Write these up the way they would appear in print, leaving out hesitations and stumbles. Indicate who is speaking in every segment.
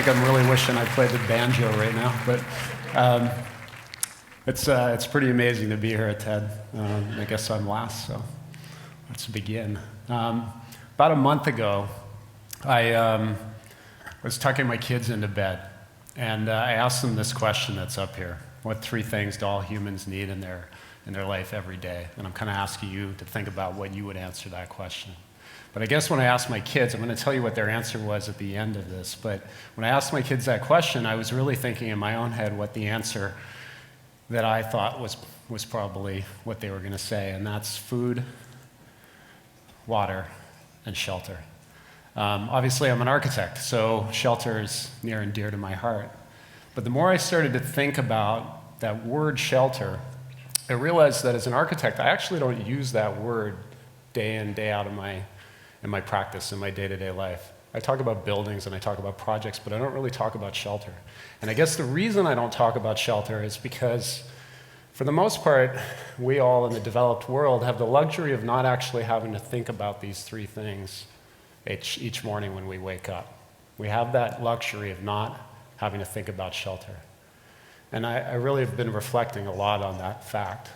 Speaker 1: like I'm really wishing I played the banjo right now, but it's pretty amazing to be here at TED. I guess I'm last, so let's begin. About a month ago, I was tucking my kids into bed, and I asked them this question that's up here. What 3 things do all humans need in their life every day? And I'm kind of asking you to think about what you would answer that question. But I guess when I asked my kids, I'm going to tell you what their answer was at the end of this, but when I asked my kids that question, I was really thinking in my own head what the answer that I thought was probably what they were going to say, and that's food, water, and shelter. Obviously, I'm an architect, so shelter is near and dear to my heart. But the more I started to think about that word shelter, I realized that as an architect, I actually don't use that word day in, day out in my practice, in my day-to-day life. I talk about buildings and I talk about projects, but I don't really talk about shelter. And I guess the reason I don't talk about shelter is because, for the most part, we all in the developed world have the luxury of not actually having to think about these 3 things each morning when we wake up. We have that luxury of not having to think about shelter. And I really have been reflecting a lot on that fact.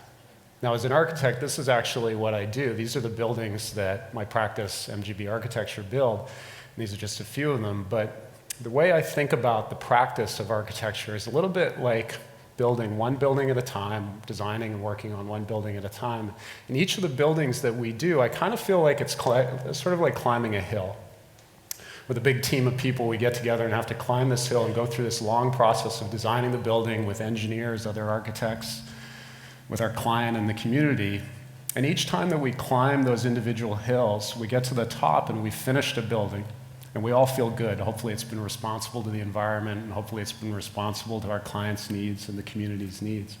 Speaker 1: Now, as an architect, this is actually what I do. These are the buildings that my practice, MGB Architecture, build. These are just a few of them, but the way I think about the practice of architecture is a little bit like building one building at a time, designing and working on one building at a time. In each of the buildings that we do, I kind of feel like it's sort of like climbing a hill. With a big team of people, we get together and have to climb this hill and go through this long process of designing the building with engineers, other architects, with our client and the community. And each time that we climb those individual hills, we get to the top and we've finished a building, and we all feel good. Hopefully it's been responsible to the environment, and hopefully it's been responsible to our clients' needs and the community's needs.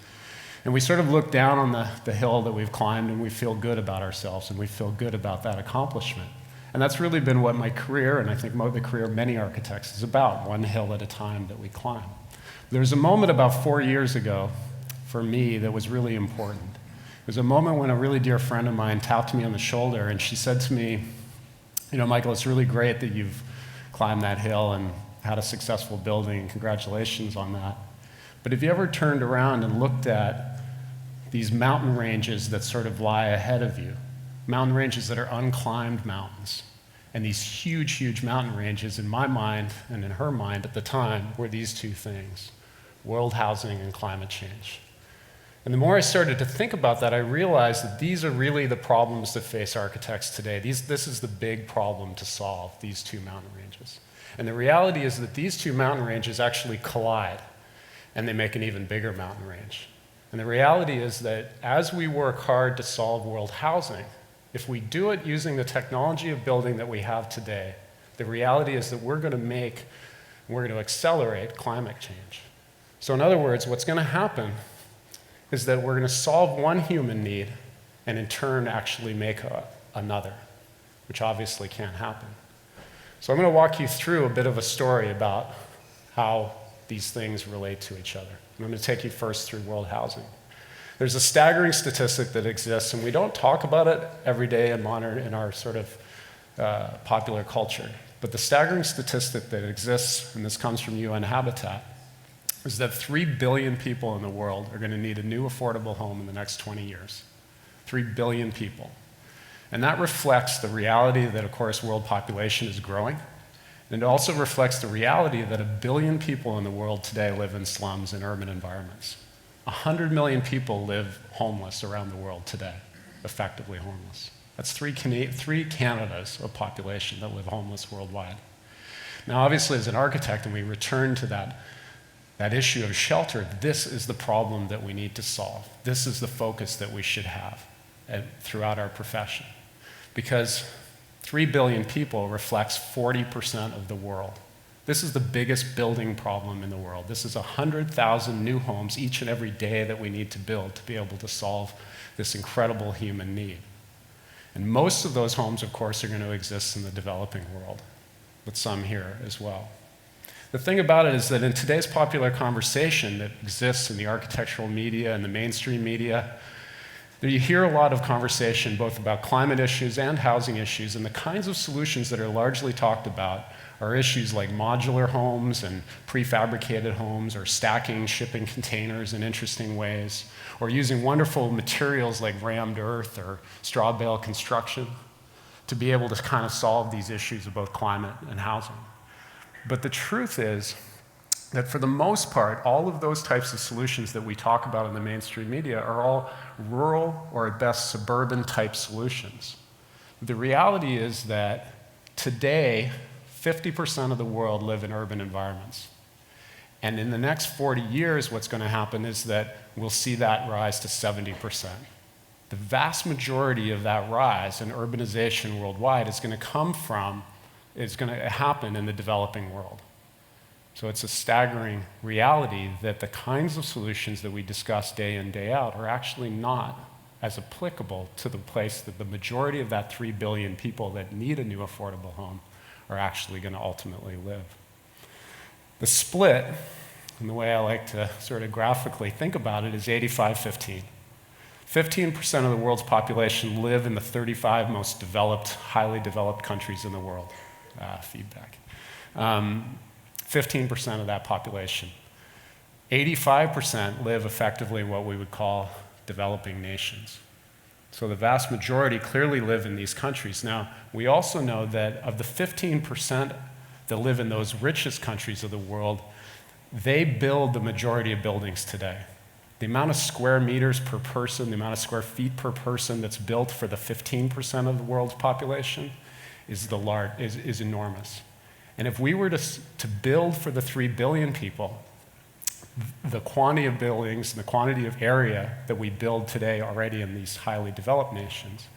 Speaker 1: And we sort of look down on the hill that we've climbed, and we feel good about ourselves, and we feel good about that accomplishment. And that's really been what my career, and I think the career of many architects, is about, one hill at a time that we climb. There was a moment about 4 years ago for me that was really important. It was a moment when a really dear friend of mine tapped me on the shoulder, and she said to me, "You know, Michael, it's really great that you've climbed that hill and had a successful building, and congratulations on that. But have you ever turned around and looked at these mountain ranges that sort of lie ahead of you? Mountain ranges that are unclimbed mountains. And these huge, huge mountain ranges, in my mind and in her mind at the time, were these 2 things: world housing and climate change. And the more I started to think about that, I realized that these are really the problems that face architects today. This is the big problem to solve, these 2 mountain ranges. And the reality is that these 2 mountain ranges actually collide, and they make an even bigger mountain range. And the reality is that as we work hard to solve world housing, if we do it using the technology of building that we have today, the reality is that we're going to accelerate climate change. So in other words, what's going to happen is that we're going to solve one human need and in turn actually make another, which obviously can't happen. So I'm going to walk you through a bit of a story about how these things relate to each other. I'm going to take you first through world housing. There's a staggering statistic that exists, and we don't talk about it every day in our sort of popular culture. But the staggering statistic that exists, and this comes from UN Habitat, is that 3 billion people in the world are going to need a new affordable home in the next 20 years. 3 billion people. And that reflects the reality that, of course, world population is growing. And it also reflects the reality that 1 billion people in the world today live in slums in urban environments. 100 million people live homeless around the world today, effectively homeless. That's 3 Canadas of population that live homeless worldwide. Now, obviously, as an architect, and we return to that issue of shelter, this is the problem that we need to solve. This is the focus that we should have throughout our profession. Because 3 billion people reflects 40% of the world. This is the biggest building problem in the world. This is 100,000 new homes each and every day that we need to build to be able to solve this incredible human need. And most of those homes, of course, are going to exist in the developing world, but some here as well. The thing about it is that in today's popular conversation that exists in the architectural media and the mainstream media, You hear a lot of conversation both about climate issues and housing issues, and the kinds of solutions that are largely talked about are issues like modular homes and prefabricated homes, or stacking shipping containers in interesting ways, or using wonderful materials like rammed earth or straw bale construction to be able to kind of solve these issues of both climate and housing. But the truth is that for the most part, all of those types of solutions that we talk about in the mainstream media are all rural or at best suburban type solutions. The reality is that today, 50% of the world live in urban environments. And in the next 40 years, what's going to happen is that we'll see that rise to 70%. The vast majority of that rise in urbanization worldwide is going to happen in the developing world. So it's a staggering reality that the kinds of solutions that we discuss day in, day out are actually not as applicable to the place that the majority of that 3 billion people that need a new affordable home are actually going to ultimately live. The split, and the way I like to sort of graphically think about it, is 85-15. 15% of the world's population live in the 35 most developed, highly developed countries in the world. Feedback. 15% of that population. 85% live effectively in what we would call developing nations. So the vast majority clearly live in these countries. Now, we also know that of the 15% that live in those richest countries of the world, they build the majority of buildings today. The amount of square meters per person, the amount of square feet per person that's built for the 15% of the world's population is enormous. And if we were to build for the 3 billion people, the quantity of buildings and the quantity of area that we build today already in these highly developed nations,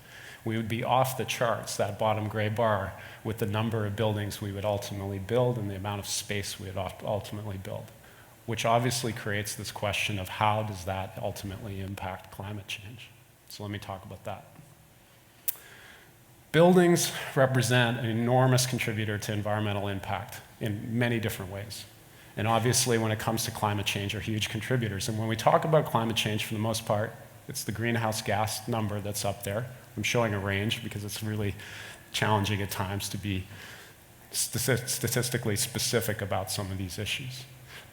Speaker 1: we would be off the charts, that bottom gray bar, with the number of buildings we would ultimately build and the amount of space we would ultimately build, which obviously creates this question of how does that ultimately impact climate change. So let me talk about that. Buildings represent an enormous contributor to environmental impact in many different ways. And obviously, when it comes to climate change, are huge contributors. And when we talk about climate change, for the most part, it's the greenhouse gas number that's up there. I'm showing a range because it's really challenging at times to be statistically specific about some of these issues.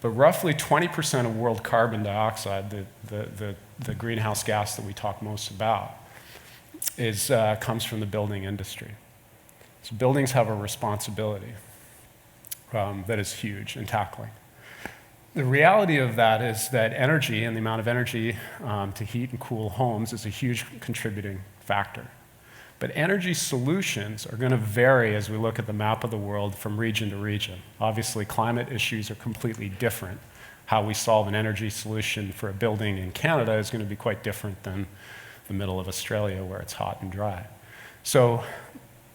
Speaker 1: But roughly 20% of world carbon dioxide, the greenhouse gas that we talk most about, comes from the building industry. So buildings have a responsibility that is huge in tackling. The reality of that is that energy and the amount of energy to heat and cool homes is a huge contributing factor. But energy solutions are going to vary as we look at the map of the world from region to region. Obviously, climate issues are completely different. How we solve an energy solution for a building in Canada is going to be quite different than the middle of Australia where it's hot and dry. So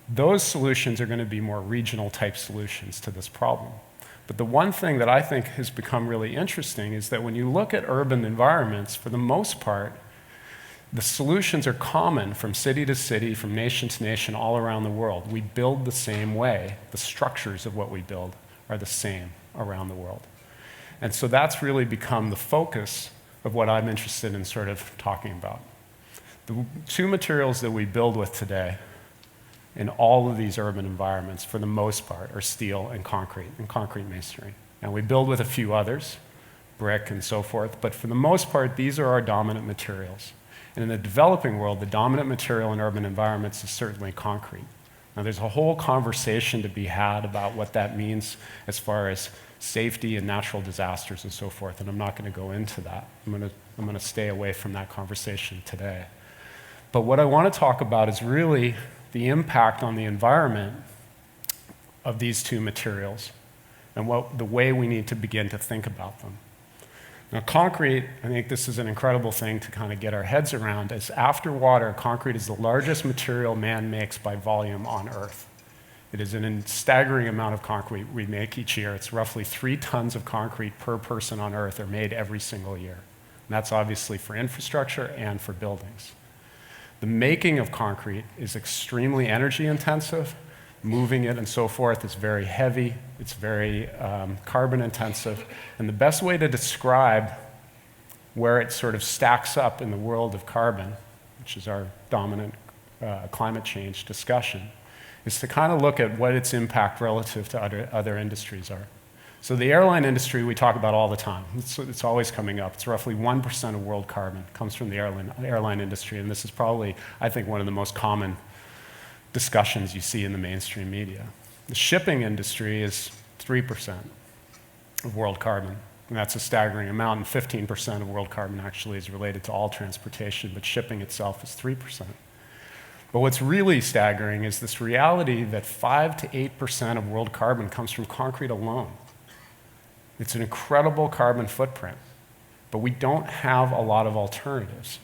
Speaker 1: those solutions are going to be more regional type solutions to this problem. But the one thing that I think has become really interesting is that when you look at urban environments, for the most part, the solutions are common from city to city, from nation to nation, all around the world. We build the same way. The structures of what we build are the same around the world. And so that's really become the focus of what I'm interested in sort of talking about. The two materials that we build with today in all of these urban environments, for the most part, are steel and concrete masonry. And we build with a few others, brick and so forth, but for the most part, these are our dominant materials. And in the developing world, the dominant material in urban environments is certainly concrete. Now, there's a whole conversation to be had about what that means as far as safety and natural disasters and so forth, and I'm not going to go into that. I'm going to stay away from that conversation today. But what I want to talk about is really the impact on the environment of these two materials and the way we need to begin to think about them. Now, concrete, I think this is an incredible thing to kind of get our heads around, as after water, concrete is the largest material man makes by volume on Earth. It is a staggering amount of concrete we make each year. It's roughly 3 tons of concrete per person on Earth are made every single year. And that's obviously for infrastructure and for buildings. The making of concrete is extremely energy intensive. Moving it and so forth is very heavy. It's very carbon intensive. And the best way to describe where it sort of stacks up in the world of carbon which is our dominant climate change discussion, is to kind of look at what its impact relative to other industries are. So the airline industry we talk about all the time. It's always coming up. It's roughly 1% of world carbon comes from the airline industry, and this is probably, I think, one of the most common discussions you see in the mainstream media. The shipping industry is 3% of world carbon, and that's a staggering amount, and 15% of world carbon actually is related to all transportation, but shipping itself is 3%. But what's really staggering is this reality that 5 to 8% of world carbon comes from concrete alone. It's an incredible carbon footprint, but we don't have a lot of alternatives,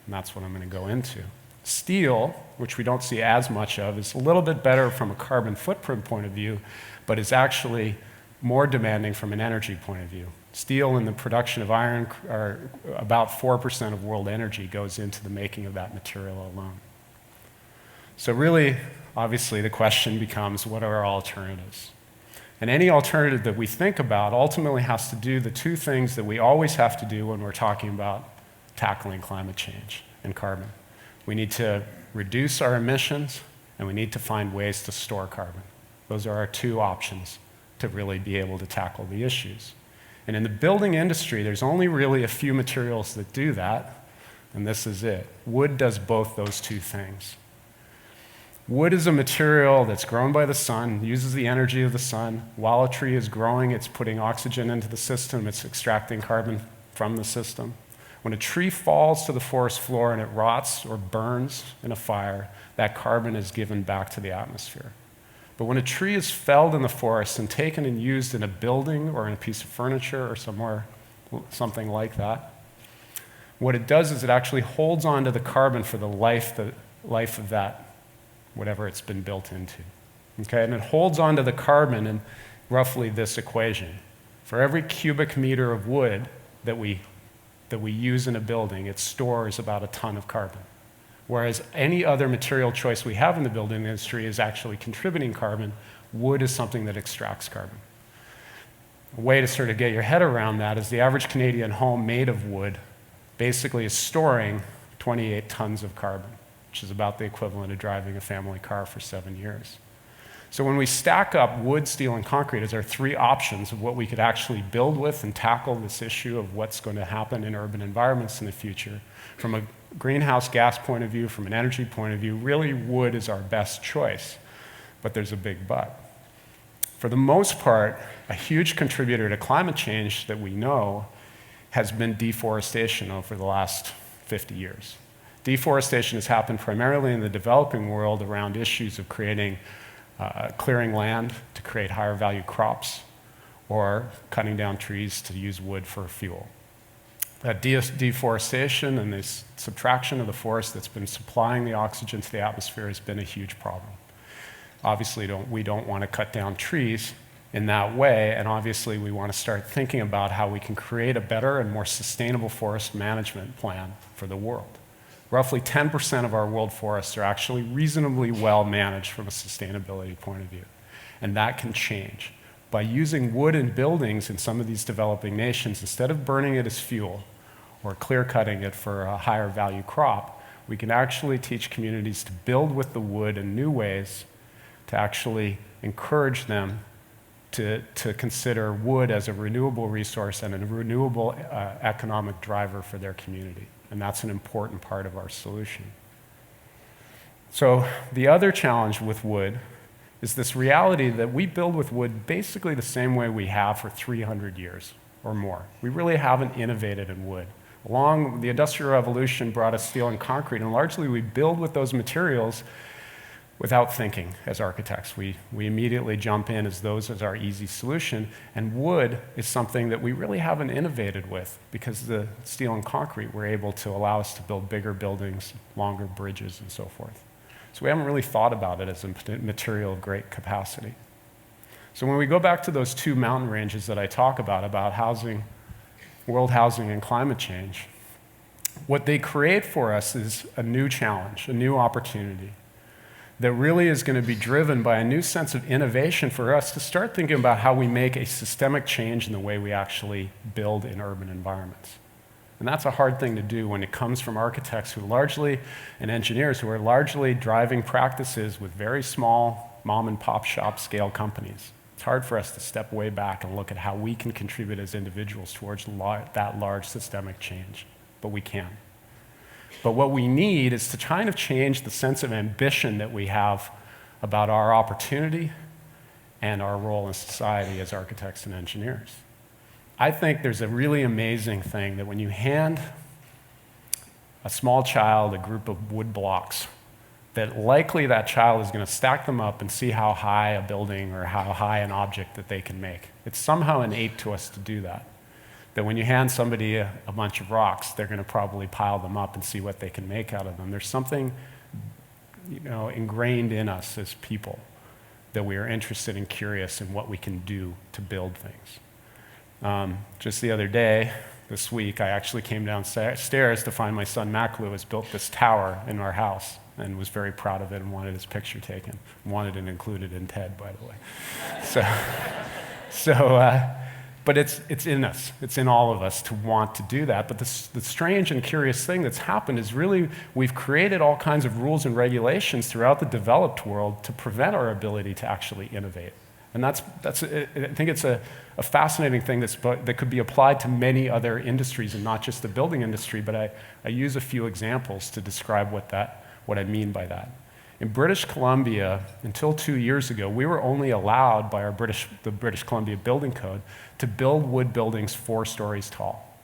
Speaker 1: and that's what I'm going to go into. Steel, which we don't see as much of, is a little bit better from a carbon footprint point of view, but is actually more demanding from an energy point of view. Steel and the production of iron are about 4% of world energy goes into the making of that material alone. So really, obviously, the question becomes, what are our alternatives? And any alternative that we think about ultimately has to do the two things that we always have to do when we're talking about tackling climate change and carbon. We need to reduce our emissions, and we need to find ways to store carbon. Those are our two options to really be able to tackle the issues. And in the building industry, there's only really a few materials that do that, and this is it. Wood does both those two things. Wood is a material that's grown by the sun, uses the energy of the sun. While a tree is growing, it's putting oxygen into the system, it's extracting carbon from the system. When a tree falls to the forest floor and it rots or burns in a fire, that carbon is given back to the atmosphere. But when a tree is felled in the forest and taken and used in a building or in a piece of furniture or somewhere, something like that, what it does is it actually holds on to the carbon for the life of that, whatever it's been built into. Okay, and it holds on to the carbon in roughly this equation. For every cubic meter of wood that we use in a building, it stores about a ton of carbon. Whereas any other material choice we have in the building industry is actually contributing carbon, wood is something that extracts carbon. A way to sort of get your head around that is the average Canadian home made of wood basically is storing 28 tons of carbon, which is about the equivalent of driving a family car for 7 years. So when we stack up wood, steel, and concrete as our three options of what we could actually build with and tackle this issue of what's going to happen in urban environments in the future, from a greenhouse gas point of view, from an energy point of view, really wood is our best choice. But there's a big but. For the most part, a huge contributor to climate change that we know has been deforestation over the last 50 years. Deforestation has happened primarily in the developing world around issues of clearing land to create higher value crops or cutting down trees to use wood for fuel. That deforestation and this subtraction of the forest that's been supplying the oxygen to the atmosphere has been a huge problem. Obviously, we don't want to cut down trees in that way, and obviously we want to start thinking about how we can create a better and more sustainable forest management plan for the world. Roughly 10% of our world forests are actually reasonably well managed from a sustainability point of view, and that can change. By using wood in buildings in some of these developing nations, instead of burning it as fuel or clear-cutting it for a higher value crop, we can actually teach communities to build with the wood in new ways to actually encourage them to consider wood as a renewable resource and a renewable economic driver for their community. And that's an important part of our solution. So the other challenge with wood is this reality that we build with wood basically the same way we have for 300 years or more. We really haven't innovated in wood. The Industrial Revolution brought us steel and concrete, and largely we build with those materials without thinking as architects. We immediately jump in as our easy solution, and wood is something that we really haven't innovated with because the steel and concrete were able to allow us to build bigger buildings, longer bridges, and so forth. So we haven't really thought about it as a material of great capacity. So when we go back to those two mountain ranges that I talk about housing, world housing and climate change, what they create for us is a new challenge, a new opportunity that really is going to be driven by a new sense of innovation for us to start thinking about how we make a systemic change in the way we actually build in urban environments. And that's a hard thing to do when it comes from architects and engineers who are largely driving practices with very small mom and pop shop scale companies. It's hard for us to step way back and look at how we can contribute as individuals towards that large systemic change, but we can. But what we need is to kind of change the sense of ambition that we have about our opportunity and our role in society as architects and engineers. I think there's a really amazing thing that when you hand a small child a group of wood blocks, that likely that child is going to stack them up and see how high a building or how high an object that they can make. It's somehow innate to us to do that. That when you hand somebody a bunch of rocks, they're going to probably pile them up and see what they can make out of them. There's something, ingrained in us as people that we are interested and curious in what we can do to build things. Just the other day, this week, I actually came downstairs to find my son Maclu has built this tower in our house and was very proud of it and wanted his picture taken. Wanted it included in TED, by the way. But it's in us. It's in all of us to want to do that. But the strange and curious thing that's happened is really we've created all kinds of rules and regulations throughout the developed world to prevent our ability to actually innovate. And I think it's a fascinating thing that could be applied to many other industries and not just the building industry, but I use a few examples to describe what I mean by that. In British Columbia, until 2 years ago, we were only allowed by the British Columbia Building Code to build wood buildings 4 stories tall.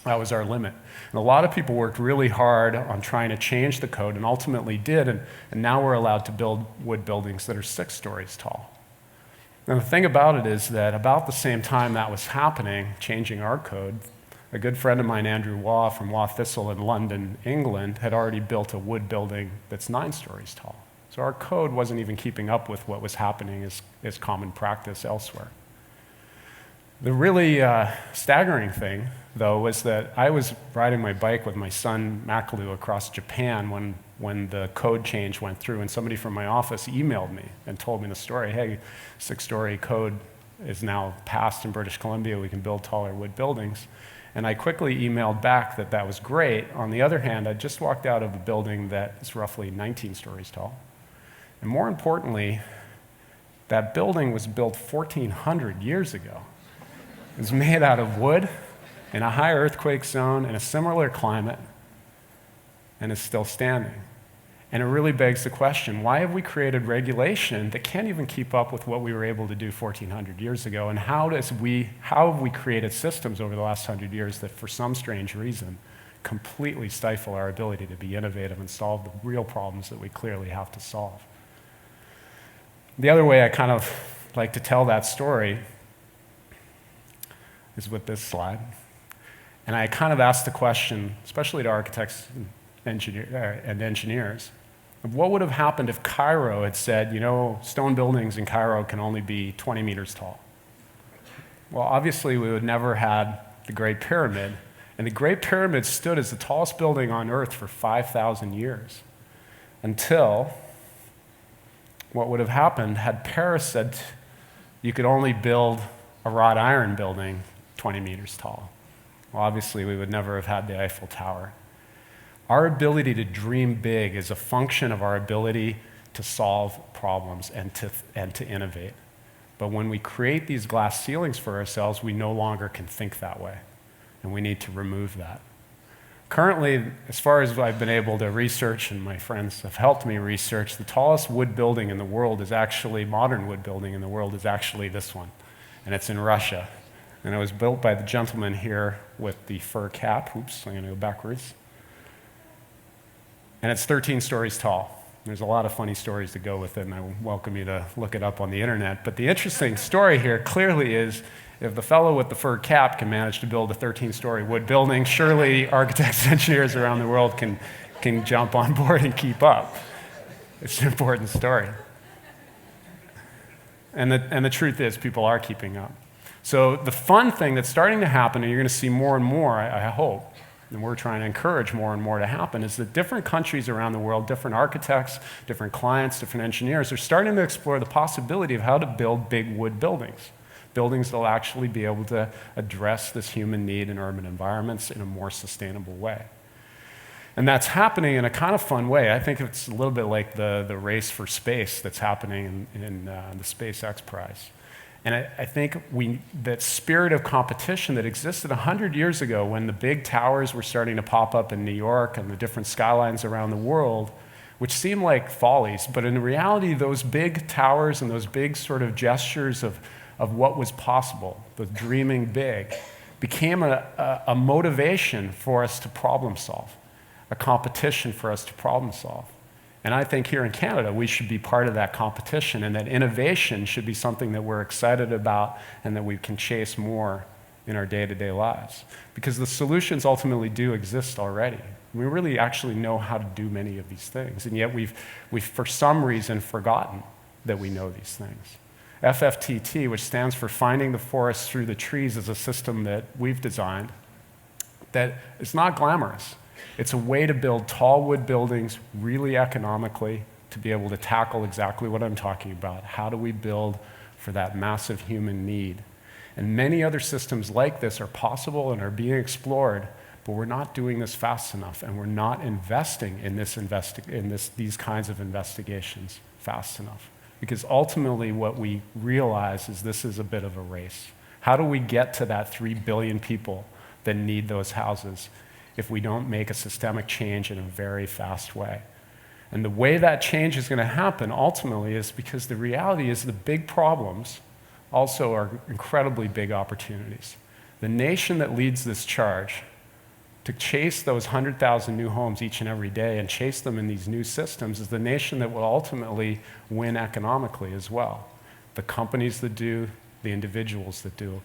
Speaker 1: That was our limit. And a lot of people worked really hard on trying to change the code and ultimately did, and now we're allowed to build wood buildings that are 6 stories tall. Now the thing about it is that about the same time that was happening, changing our code, a good friend of mine, Andrew Waugh from Waugh Thistle in London, England, had already built a wood building that's 9 stories tall. So our code wasn't even keeping up with what was happening as common practice elsewhere. The really staggering thing, though, was that I was riding my bike with my son Maclu across Japan when the code change went through, and somebody from my office emailed me and told me the story. Hey, 6-story code is now passed in British Columbia. We can build taller wood buildings. And I quickly emailed back that that was great. On the other hand, I just walked out of a building that is roughly 19 stories tall. And more importantly, that building was built 1,400 years ago. It was made out of wood in a high earthquake zone in a similar climate and is still standing. And it really begs the question, why have we created regulation that can't even keep up with what we were able to do 1,400 years ago? And how have we created systems over the last 100 years that, for some strange reason, completely stifle our ability to be innovative and solve the real problems that we clearly have to solve? The other way I kind of like to tell that story is with this slide. And I kind of asked the question, especially to architects and engineers, of what would have happened if Cairo had said, stone buildings in Cairo can only be 20 meters tall. Well, obviously, we would never had the Great Pyramid, and the Great Pyramid stood as the tallest building on Earth for 5,000 years, until what would have happened had Paris said you could only build a wrought iron building 20 meters tall. Well, obviously, we would never have had the Eiffel Tower. Our ability to dream big is a function of our ability to solve problems and to innovate. But when we create these glass ceilings for ourselves, we no longer can think that way, and we need to remove that. Currently, as far as I've been able to research, and my friends have helped me research, the tallest wood building in the world is actually, modern wood building in the world is actually this one, and it's in Russia. And it was built by the gentleman here with the fur cap. Oops, I'm going to go backwards. And it's 13 stories tall. There's a lot of funny stories to go with it, and I welcome you to look it up on the internet. But the interesting story here clearly is, if the fellow with the fur cap can manage to build a 13-story wood building, surely architects and engineers around the world can jump on board and keep up. It's an important story. And the truth is, people are keeping up. So the fun thing that's starting to happen, and you're going to see more and more, I hope, and we're trying to encourage more and more to happen, is that different countries around the world, different architects, different clients, different engineers are starting to explore the possibility of how to build big wood buildings. buildings that will actually be able to address this human need in urban environments in a more sustainable way. And that's happening in a kind of fun way. I think it's a little bit like the race for space that's happening in the SpaceX Prize. And I think that spirit of competition that existed 100 years ago when the big towers were starting to pop up in New York and the different skylines around the world, which seem like follies, but in reality, those big towers and those big sort of gestures of what was possible, the dreaming big, became a motivation for us to problem solve, a competition for us to problem solve. And I think here in Canada, we should be part of that competition, and that innovation should be something that we're excited about and that we can chase more in our day-to-day lives. Because the solutions ultimately do exist already. We really actually know how to do many of these things, and yet we've for some reason forgotten that we know these things. FFTT, which stands for Finding the Forest Through the Trees, is a system that we've designed that is not glamorous. It's a way to build tall wood buildings really economically to be able to tackle exactly what I'm talking about. How do we build for that massive human need? And many other systems like this are possible and are being explored, but we're not doing this fast enough, and we're not investing in these kinds of investigations fast enough. Because ultimately what we realize is this is a bit of a race. How do we get to that 3 billion people that need those houses if we don't make a systemic change in a very fast way? And the way that change is going to happen ultimately is because the reality is the big problems also are incredibly big opportunities. The nation that leads this charge to chase those 100,000 new homes each and every day and chase them in these new systems is the nation that will ultimately win economically as well. The companies that do, the individuals that do,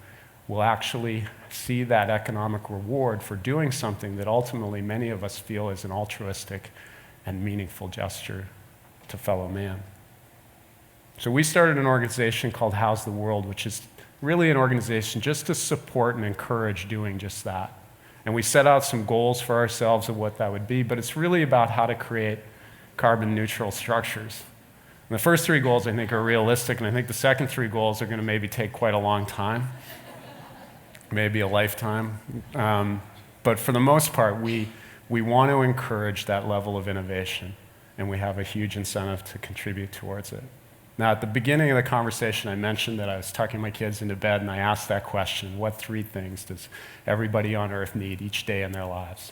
Speaker 1: will actually see that economic reward for doing something that ultimately many of us feel is an altruistic and meaningful gesture to fellow man. So we started an organization called How's the World, which is really an organization just to support and encourage doing just that. And we set out some goals for ourselves of what that would be, but it's really about how to create carbon neutral structures. And the first 3 goals I think are realistic, and I think the second 3 goals are going to maybe take quite a long time, maybe a lifetime. But for the most part, we want to encourage that level of innovation, and we have a huge incentive to contribute towards it. Now, at the beginning of the conversation, I mentioned that I was tucking my kids into bed, and I asked that question: what 3 things does everybody on Earth need each day in their lives?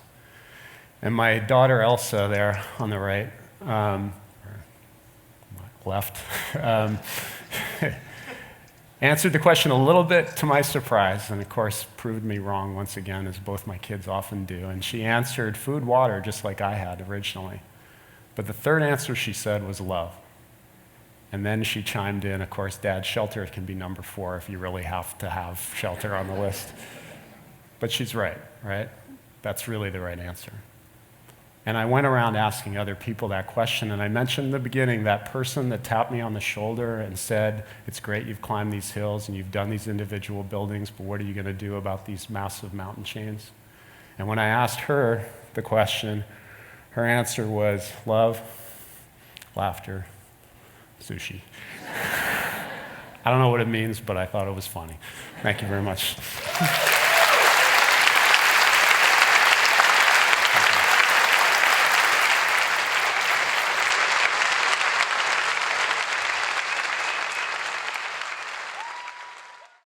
Speaker 1: And my daughter Elsa, there on the right, left, answered the question a little bit to my surprise, and of course proved me wrong once again, as both my kids often do. And she answered food, water, just like I had originally. But the third answer she said was love. And then she chimed in, of course, Dad, shelter can be number 4 if you really have to have shelter on the list. But she's right? That's really the right answer. And I went around asking other people that question, and I mentioned in the beginning that person that tapped me on the shoulder and said, it's great you've climbed these hills and you've done these individual buildings, but what are you going to do about these massive mountain chains? And when I asked her the question, her answer was love, laughter, sushi. I don't know what it means, but I thought it was funny. Thank you very much.